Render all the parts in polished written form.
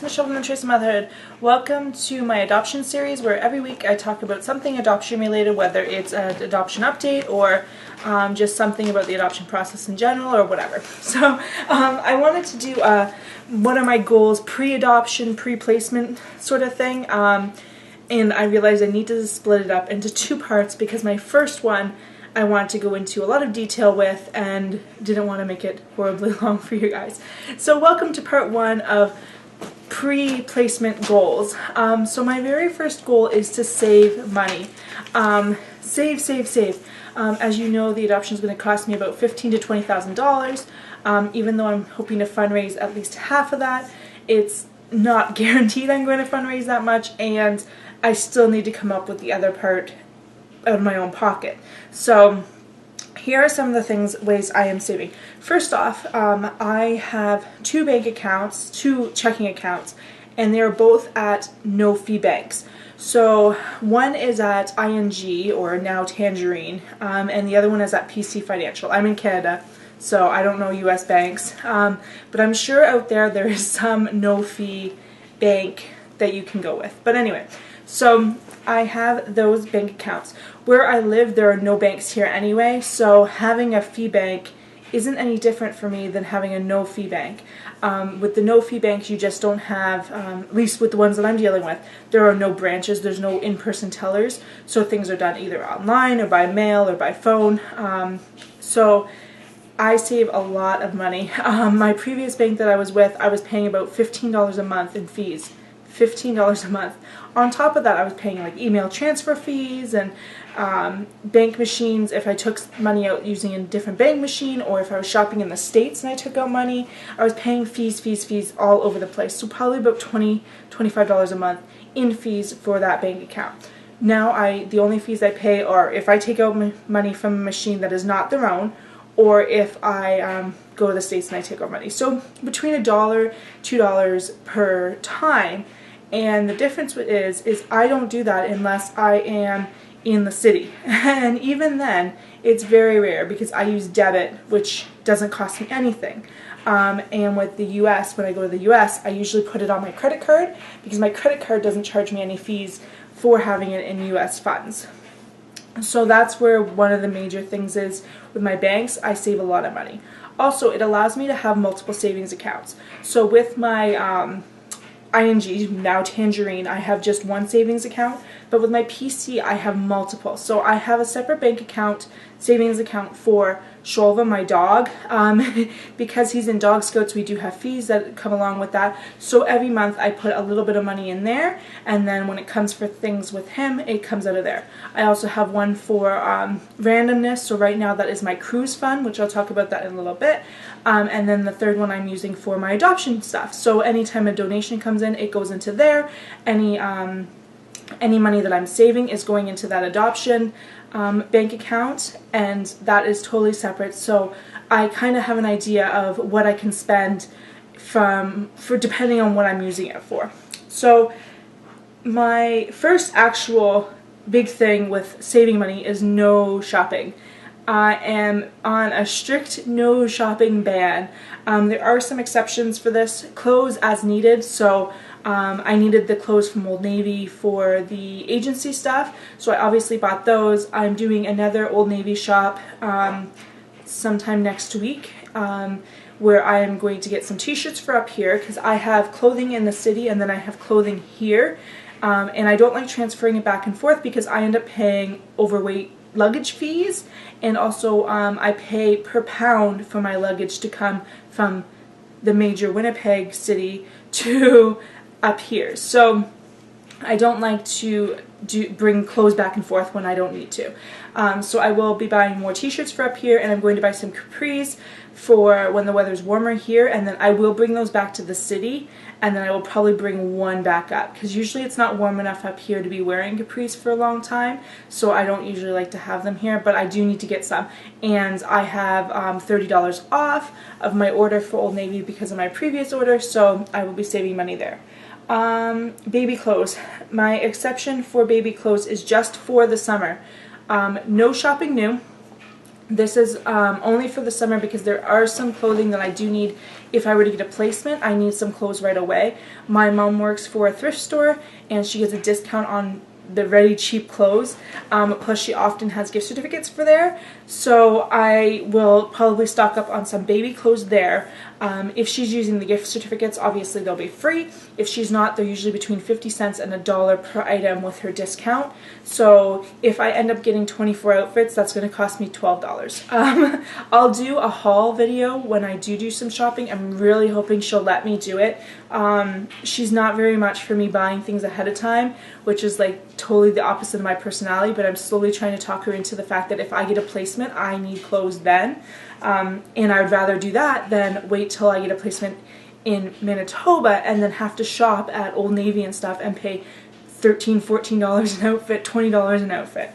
it's Michele from endometriosis Motherhood. Welcome to my adoption series where every week I talk about something adoption related, whether it's an adoption update or just something about the adoption process in general or whatever. So I wanted to do one of my goals, pre-adoption, pre-placement sort of thing, and I realized I need to split it up into two parts because my first one I wanted to go into a lot of detail with and didn't want to make it horribly long for you guys. So welcome to part one of pre-placement goals. So my very first goal is to save money. Save. As you know, the adoption is going to cost me about $15,000 to $20,000. Even though I'm hoping to fundraise at least half of that, it's not guaranteed I'm going to fundraise that much, and I still need to come up with the other part out of my own pocket. So here are some of the ways I am saving. First off, I have two checking accounts, and they're both at no-fee banks. So one is at ING, or now Tangerine, and the other one is at PC Financial. I'm in Canada, so I don't know US banks, but I'm sure out there is some no-fee bank that you can go with. But anyway, so I have those bank accounts. Where I live, there are no banks here anyway, so having a fee bank isn't any different for me than having a no-fee bank. With the no-fee banks, you just don't have, at least with the ones that I'm dealing with, there are no branches, there's no in-person tellers, so things are done either online or by mail or by phone. So I save a lot of money. My previous bank that I was with, I was paying about $15 a month in fees. $15 a month. On top of that, I was paying like email transfer fees and bank machines if I took money out using a different bank machine, or if I was shopping in the States and I took out money, I was paying fees all over the place. So probably about $20, $25 a month in fees for that bank account. Now the only fees I pay are if I take out money from a machine that is not their own, or if I go to the States and I take out money. So between $1, $2 per time. And the difference is I don't do that unless I am in the city. And even then, it's very rare because I use debit, which doesn't cost me anything. And with the US, when I go to the US, I usually put it on my credit card because my credit card doesn't charge me any fees for having it in US funds. So that's where one of the major things is with my banks. I save a lot of money. Also, it allows me to have multiple savings accounts. So with my ING, now Tangerine, I have just one savings account, but with my PC I have multiple. So I have a separate bank account, savings account for Sholva, my dog. Because he's in Dog Scouts, we do have fees that come along with that. So every month I put a little bit of money in there, and then when it comes for things with him, it comes out of there. I also have one for randomness, so right now that is my cruise fund, which I'll talk about that in a little bit. And then the third one I'm using for my adoption stuff. So anytime a donation comes in, it goes into there. Any money that I'm saving is going into that adoption bank account, and that is totally separate. So I kind of have an idea of what I can spend for depending on what I'm using it for. So my first actual big thing with saving money is no shopping. I am on a strict no shopping ban. There are some exceptions for this. Clothes as needed, so I needed the clothes from Old Navy for the agency stuff, so I obviously bought those. I'm doing another Old Navy shop sometime next week, where I am going to get some t-shirts for up here, because I have clothing in the city and then I have clothing here, and I don't like transferring it back and forth because I end up paying overweight luggage fees, and also I pay per pound for my luggage to come from the major Winnipeg city to up here. So I don't like to bring clothes back and forth when I don't need to. So I will be buying more t-shirts for up here, and I'm going to buy some capris for when the weather's warmer here, and then I will bring those back to the city, and then I will probably bring one back up because usually it's not warm enough up here to be wearing capris for a long time, so I don't usually like to have them here, but I do need to get some. And I have $30 off of my order for Old Navy because of my previous order, so I will be saving money there. Baby clothes. My exception for baby clothes is just for the summer. No shopping new. This is only for the summer because there are some clothing that I do need. If I were to get a placement, I need some clothes right away. My mom works for a thrift store and she gets a discount on the very cheap clothes, plus she often has gift certificates for there, so I will probably stock up on some baby clothes there. If she's using the gift certificates, obviously they'll be free. If she's not, they're usually between 50 cents and $1 per item with her discount. So if I end up getting 24 outfits, that's going to cost me $12. I'll do a haul video when I do some shopping. I'm really hoping she'll let me do it. She's not very much for me buying things ahead of time, which is like totally the opposite of my personality, but I'm slowly trying to talk her into the fact that if I get a placement, I need clothes then. And I would rather do that than wait till I get a placement in Manitoba and then have to shop at Old Navy and stuff and pay $13, $14 an outfit, $20 an outfit.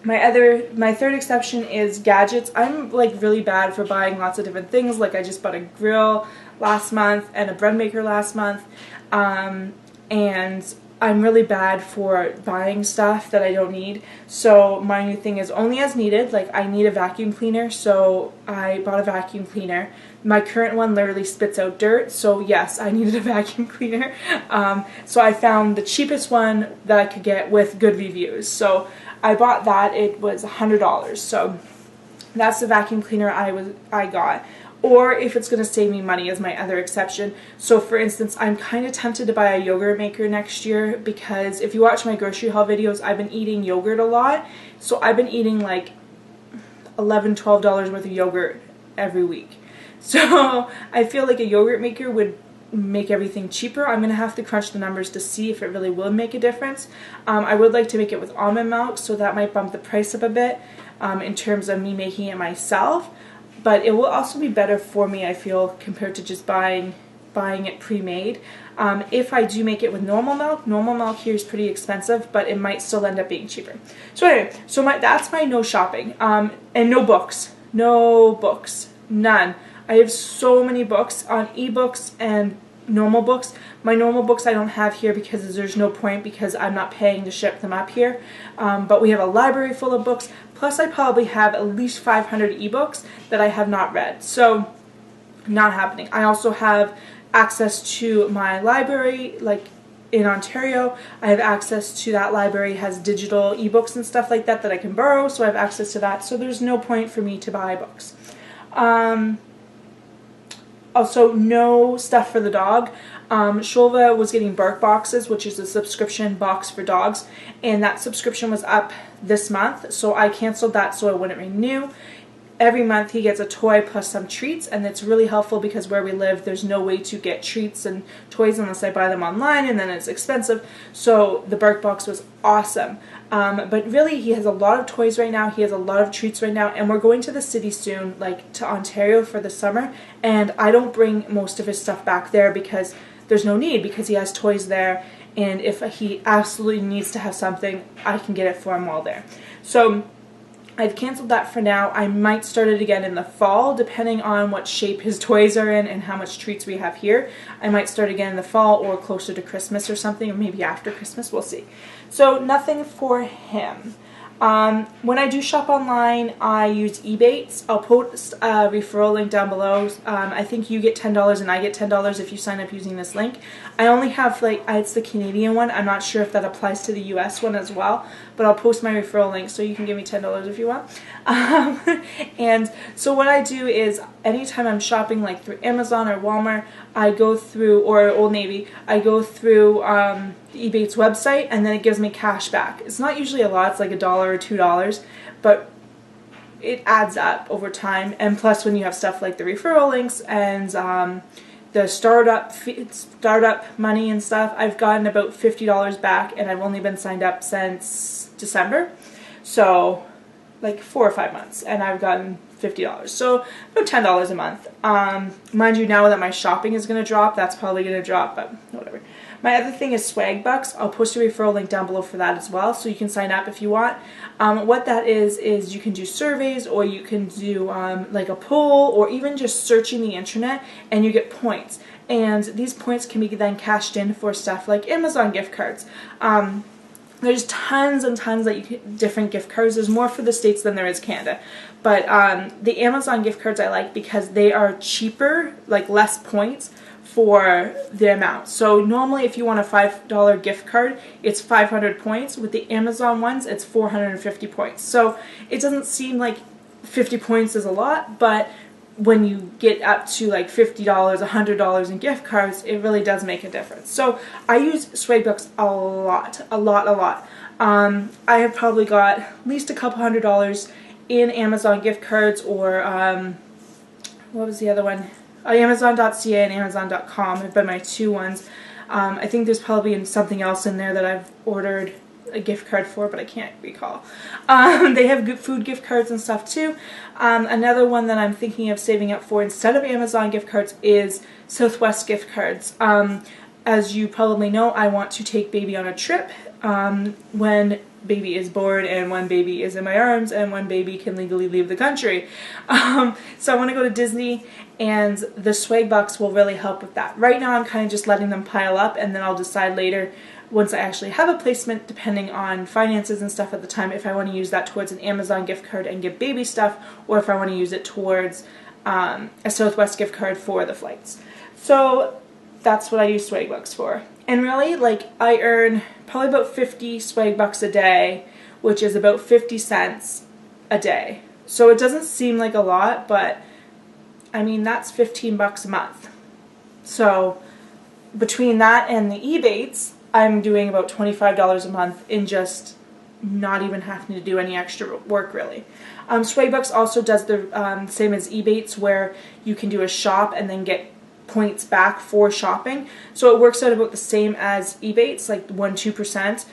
My third exception is gadgets. I'm like really bad for buying lots of different things. Like I just bought a grill last month and a bread maker last month. And I'm really bad for buying stuff that I don't need. So my new thing is only as needed. Like I need a vacuum cleaner, so I bought a vacuum cleaner. My current one literally spits out dirt, so yes, I needed a vacuum cleaner. So I found the cheapest one that I could get with good reviews. So I bought that. It was $100. So that's the vacuum cleaner I got. Or if it's going to save me money is my other exception. So for instance, I'm kind of tempted to buy a yogurt maker next year because if you watch my grocery haul videos, I've been eating yogurt a lot. So I've been eating like $11, $12 worth of yogurt every week. So I feel like a yogurt maker would make everything cheaper. I'm going to have to crunch the numbers to see if it really will make a difference. I would like to make it with almond milk, so that might bump the price up a bit in terms of me making it myself. But it will also be better for me, I feel, compared to just buying it pre-made. If I do make it with normal milk here is pretty expensive, but it might still end up being cheaper. So anyway, that's my no shopping. And no books. No books. None. I have so many books on ebooks and normal books. My normal books I don't have here because there's no point because I'm not paying to ship them up here. But we have a library full of books. Plus I probably have at least 500 ebooks that I have not read. So not happening. I also have access to my library, like in Ontario. I have access to that library. It has digital ebooks and stuff like that that I can borrow. So I have access to that. So there's no point for me to buy books. Also, no stuff for the dog. Shulva was getting bark boxes, which is a subscription box for dogs, and that subscription was up this month, so I canceled that so I wouldn't renew. Every month he gets a toy plus some treats, and it's really helpful because where we live there's no way to get treats and toys unless I buy them online, and then it's expensive. So the bark box was awesome. But really he has a lot of toys right now, he has a lot of treats right now, and we're going to the city soon, like to Ontario for the summer, and I don't bring most of his stuff back there because there's no need, because he has toys there, and if he absolutely needs to have something, I can get it for him while there. So I've canceled that for now. I might start it again in the fall, depending on what shape his toys are in and how much treats we have here. I might start again in the fall or closer to Christmas or something, or maybe after Christmas, we'll see. So nothing for him. When I do shop online, I use Ebates. I'll post a referral link down below. I think you get $10 and I get $10 if you sign up using this link. I only have, like, it's the Canadian one. I'm not sure if that applies to the US one as well, but I'll post my referral link so you can give me $10 if you want. And so what I do is anytime I'm shopping, like through Amazon or Walmart, I go through, or Old Navy, I go through the Ebates website, and then it gives me cash back. It's not usually a lot, it's like $1 or $2, but it adds up over time. And plus when you have stuff like the referral links and the startup money and stuff, I've gotten about $50 back, and I've only been signed up since December, so like 4 or 5 months, and I've gotten $50, so about $10 a month. Mind you, now that my shopping is going to drop, that's probably going to drop, but whatever. My other thing is Swagbucks. I'll post a referral link down below for that as well, so you can sign up if you want. What that is you can do surveys, or you can do like a poll, or even just searching the internet, and you get points. And these points can be then cashed in for stuff like Amazon gift cards. There's tons and tons that you can, different gift cards. There's more for the States than there is Canada. But the Amazon gift cards I like because they are cheaper, like less points for the amount. So normally if you want a $5 gift card, it's 500 points. With the Amazon ones, it's 450 points. So it doesn't seem like 50 points is a lot, but when you get up to like $50, $100 in gift cards, it really does make a difference. So I use Swagbucks a lot. I have probably got at least a couple $100 in Amazon gift cards, or what was the other one? Amazon.ca and Amazon.com have been my two ones. I think there's probably something else in there that I've ordered a gift card for, but I can't recall. They have good food gift cards and stuff too. Another one that I'm thinking of saving up for instead of Amazon gift cards is Southwest gift cards. As you probably know, I want to take baby on a trip when baby is born and when baby is in my arms and when baby can legally leave the country. So I want to go to Disney, and the Swagbucks will really help with that. Right now I'm kind of just letting them pile up, and then I'll decide later once I actually have a placement, depending on finances and stuff at the time, if I want to use that towards an Amazon gift card and get baby stuff, or if I want to use it towards a Southwest gift card for the flights. So that's what I use Swagbucks for. And really, like, I earn probably about 50 Swagbucks a day, which is about 50 cents a day. So it doesn't seem like a lot, but I mean, that's 15 bucks a month. So between that and the Ebates, I'm doing about $25 a month in just not even having to do any extra work, really. Swagbucks also does the same as Ebates, where you can do a shop and then get points back for shopping. So it works out about the same as Ebates, like 1-2%.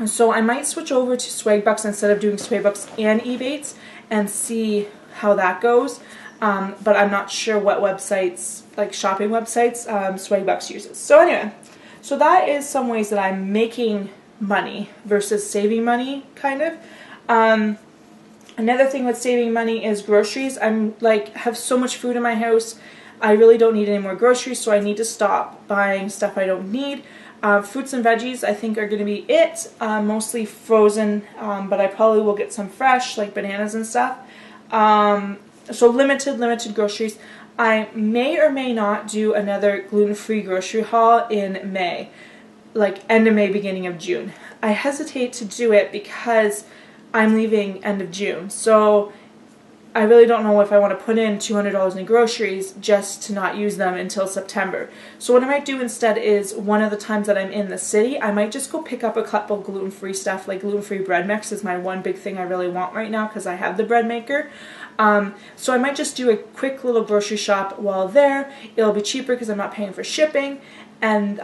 So I might switch over to Swagbucks instead of doing Swagbucks and Ebates and see how that goes. But I'm not sure what websites, like shopping websites, Swagbucks uses. So anyway, so that is some ways that I'm making money versus saving money, kind of. Another thing with saving money is groceries. I'm like, have so much food in my house. I really don't need any more groceries, so I need to stop buying stuff I don't need. Fruits and veggies, I think, are going to be it. Mostly frozen, but I probably will get some fresh, like bananas and stuff. So limited groceries. I may or may not do another gluten-free grocery haul in May, like end of May, beginning of June. I hesitate to do it because I'm leaving end of June, so I really don't know if I want to put in $200 in groceries just to not use them until September. So what I might do instead is, one of the times that I'm in the city, I might just go pick up a couple gluten-free stuff, like gluten-free bread mix is my one big thing I really want right now because I have the bread maker. So I might just do a quick little grocery shop while there. It'll be cheaper because I'm not paying for shipping, and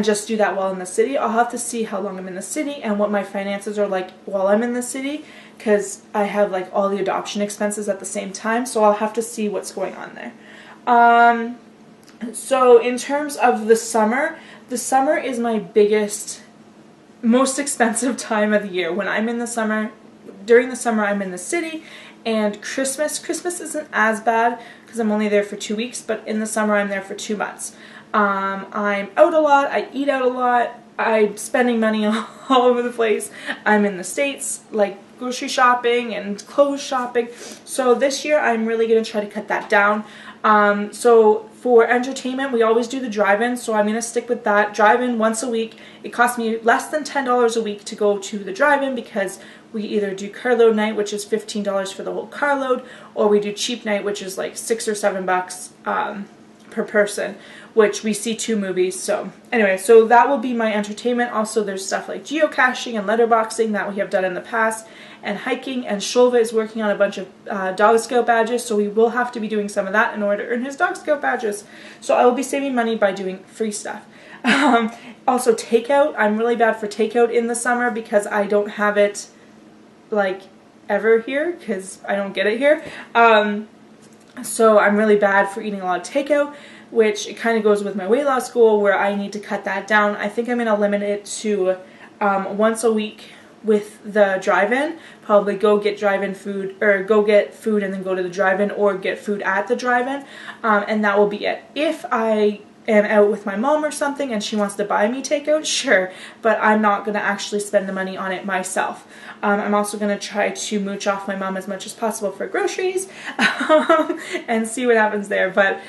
just do that while in the city. I'll have to see how long I'm in the city and what my finances are like while I'm in the city, because I have like all the adoption expenses at the same time, so I'll have to see what's going on there. So in terms of the summer is my biggest, most expensive time of the year. When I'm in the summer, during the summer I'm in the city, and Christmas isn't as bad because I'm only there for 2 weeks, but in the summer I'm there for 2 months. I'm out a lot, I eat out a lot, I'm spending money all over the place. I'm in the States, like grocery shopping and clothes shopping. So this year I'm really going to try to cut that down. So for entertainment, we always do the drive-in, so I'm going to stick with that. Drive-in once a week. It costs me less than $10 a week to go to the drive-in, because we either do carload night, which is $15 for the whole carload, or we do cheap night, which is like $6 or $7 per person, which we see 2 movies. So anyway, so that will be my entertainment. Also, there's stuff like geocaching and letterboxing that we have done in the past, and hiking, and Shulva is working on a bunch of Dog Scout badges, so we will have to be doing some of that in order to earn his Dog Scout badges. So I will be saving money by doing free stuff. Also takeout. I'm really bad for takeout in the summer because I don't have it like ever here, because I don't get it here. So I'm really bad for eating a lot of takeout, which it kind of goes with my weight loss goal, where I need to cut that down. I think I'm going to limit it to once a week with the drive-in. Probably go get drive-in food, or go get food and then go to the drive-in, or get food at the drive-in, and that will be it. If I am out with my mom or something and she wants to buy me takeout, sure, but I'm not going to actually spend the money on it myself. I'm also going to try to mooch off my mom as much as possible for groceries and see what happens there, but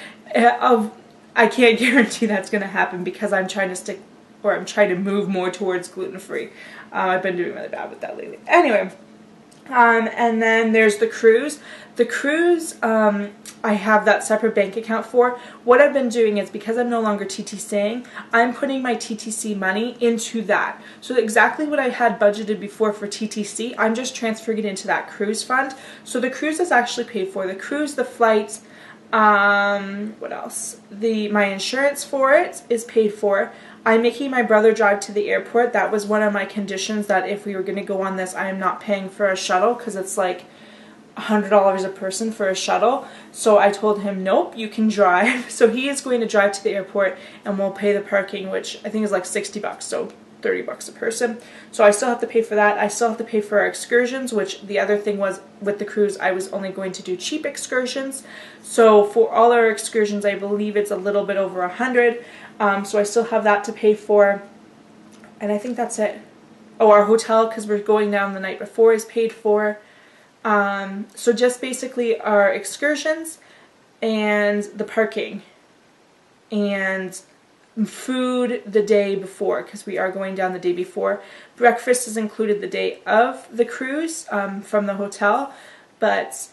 I can't guarantee that's going to happen because I'm trying to move more towards gluten-free. I've been doing really bad with that lately. Anyway, and then there's the cruise. The cruise, I have that separate bank account for. What I've been doing is, because I'm no longer TTCing, I'm putting my TTC money into that. So exactly what I had budgeted before for TTC, I'm just transferring it into that cruise fund. So the cruise is actually paid for. The cruise, the flights, what else? My insurance for it is paid for. I'm making my brother drive to the airport. That was one of my conditions, that if we were going to go on this, I am not paying for a shuttle because it's like $100 a person for a shuttle. So I told him, nope, you can drive. So he is going to drive to the airport and we'll pay the parking, which I think is like $60, so $30 a person. So I still have to pay for that. I still have to pay for our excursions, which the other thing was with the cruise, I was only going to do cheap excursions. So for all our excursions, I believe it's a little bit over $100. So I still have that to pay for. And I think that's it. Oh, our hotel, because we're going down the night before, is paid for. So just basically our excursions and the parking and food the day before, because we are going down the day before. Breakfast is included the day of the cruise from the hotel, but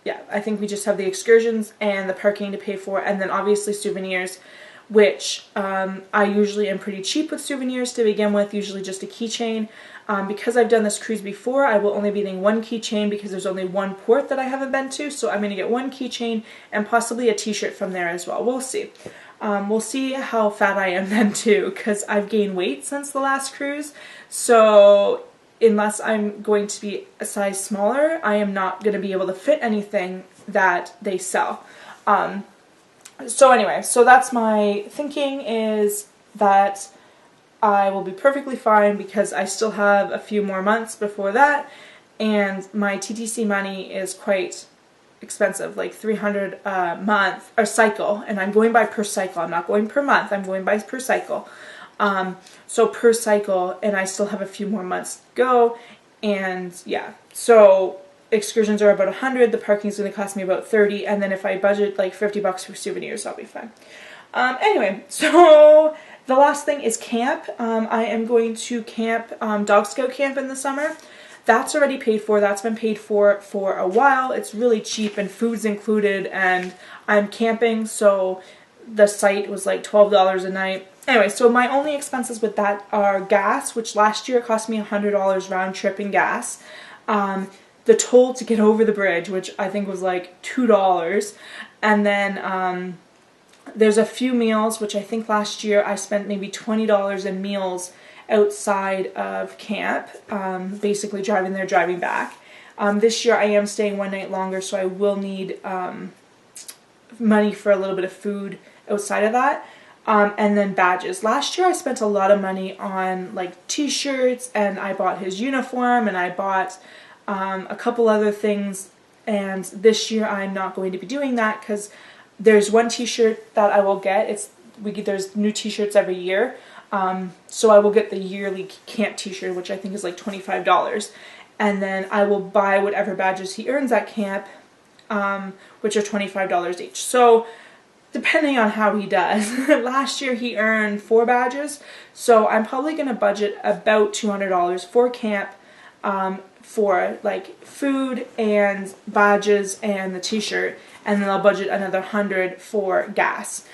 yeah, I think we just have the excursions and the parking to pay for, and then obviously souvenirs, which I usually am pretty cheap with souvenirs to begin with, usually just a keychain. Because I've done this cruise before, I will only be getting one keychain because there's only one port that I haven't been to, so I'm going to get one keychain and possibly a t-shirt from there as well. We'll see. We'll see how fat I am then too, because I've gained weight since the last cruise, so unless I'm going to be a size smaller, I am not going to be able to fit anything that they sell. So anyway, so that's my thinking, is that I will be perfectly fine because I still have a few more months before that, and my TTC money is quite expensive, like $300 a month, or cycle, and I'm going by per cycle. I'm not going per month, I'm going by per cycle. So per cycle, and I still have a few more months to go, and yeah, so excursions are about 100, the parking is going to cost me about 30, and then if I budget like $50 for souvenirs, I'll be fine. Anyway, so the last thing is camp. I am going to camp, Dog Scout camp in the summer. That's already paid for. That's been paid for a while. It's really cheap and food's included, and I'm camping, so the site was like $12 a night. Anyway, so my only expenses with that are gas, which last year it cost me $100 round trip in gas. The toll to get over the bridge, which I think was like $2. And then there's a few meals, which I think last year I spent maybe $20 in meals outside of camp, basically driving there, driving back. This year I am staying one night longer, so I will need money for a little bit of food outside of that. And then badges. Last year I spent a lot of money on like t-shirts, and I bought his uniform, and I bought a couple other things, and this year I'm not going to be doing that because there's one t-shirt that I will get. There's new t-shirts every year, so I will get the yearly camp t-shirt, which I think is like $25, and then I will buy whatever badges he earns at camp, which are $25 each. So depending on how he does. Last year he earned 4 badges, so I'm probably going to budget about $200 for camp, for like food and badges and the t-shirt, and then I'll budget another 100 for gas.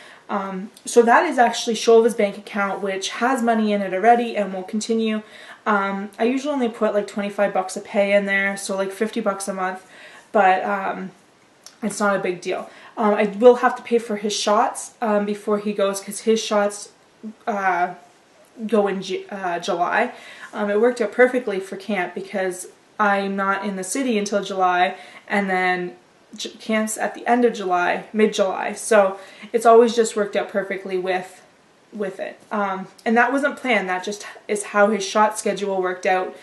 So that is actually Shulva's bank account, which has money in it already and will continue. I usually only put like $25 a pay in there, so like $50 a month, but it's not a big deal. I will have to pay for his shots before he goes, because his shots go in July. It worked out perfectly for camp because I'm not in the city until July, and then camp's at the end of July, mid-July, so it's always just worked out perfectly with it. And that wasn't planned, that just is how his shot schedule worked out.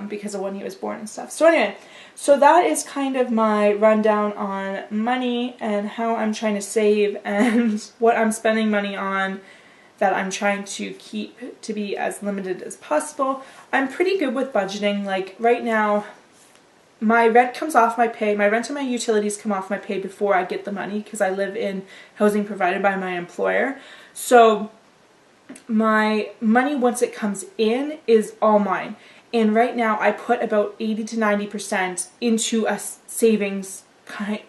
because of when he was born and stuff. So anyway, so that is kind of my rundown on money and how I'm trying to save and what I'm spending money on that I'm trying to keep to be as limited as possible. I'm pretty good with budgeting. Like right now, my rent comes off my pay. My rent and my utilities come off my pay before I get the money because I live in housing provided by my employer. So my money, once it comes in, is all mine. And right now I put about 80 to 90% into a savings,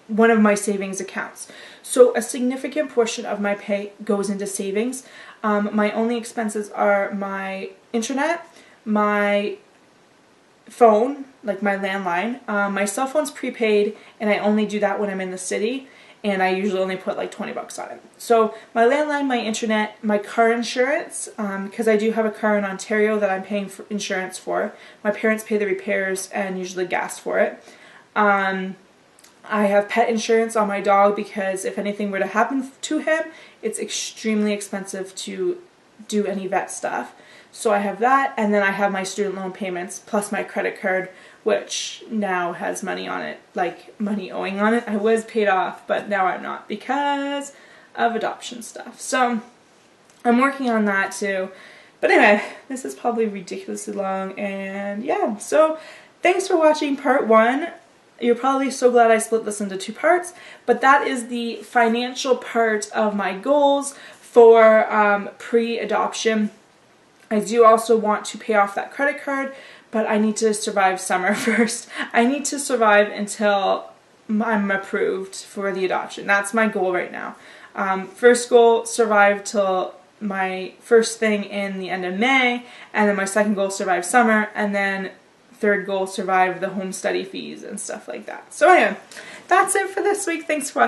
one of my savings accounts. So a significant portion of my pay goes into savings. My only expenses are my internet, my phone, like my landline. My cell phone's prepaid, and I only do that when I'm in the city, and I usually only put like 20 bucks on it. So my landline, my internet, my car insurance, because I do have a car in Ontario that I'm paying for insurance for. My parents pay the repairs and usually gas for it. I have pet insurance on my dog because if anything were to happen to him, it's extremely expensive to do any vet stuff. So I have that, and then I have my student loan payments plus my credit card, which now has money on it, like money owing on it. I was paid off, but now I'm not because of adoption stuff. So I'm working on that too. But anyway, this is probably ridiculously long, and yeah, so thanks for watching part 1. You're probably so glad I split this into 2 parts, but that is the financial part of my goals for pre-adoption. I do also want to pay off that credit card, but I need to survive summer first. I need to survive until I'm approved for the adoption. That's my goal right now. First goal, survive till my first thing in the end of May, and then my second goal, survive summer, and then third goal, survive the home study fees and stuff like that. So anyway, that's it for this week. Thanks for watching.